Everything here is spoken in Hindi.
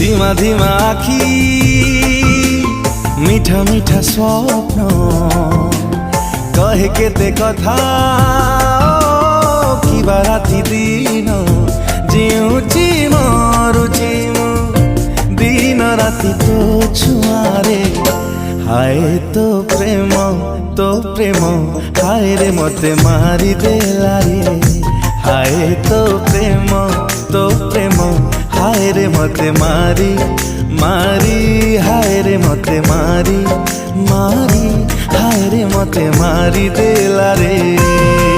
धिमा धिमा आखि मीठा मीठा स्वप्न कहे केते कथा किबा राति दिन जिउची मरुची मु दिन राति तो छुआरे हाय तो प्रेम हाय रे मते मारी देला रे हाय तो प्रेम हाय रे मते मारी हाय रे मते मारी हाय रे मते मारी देला रे।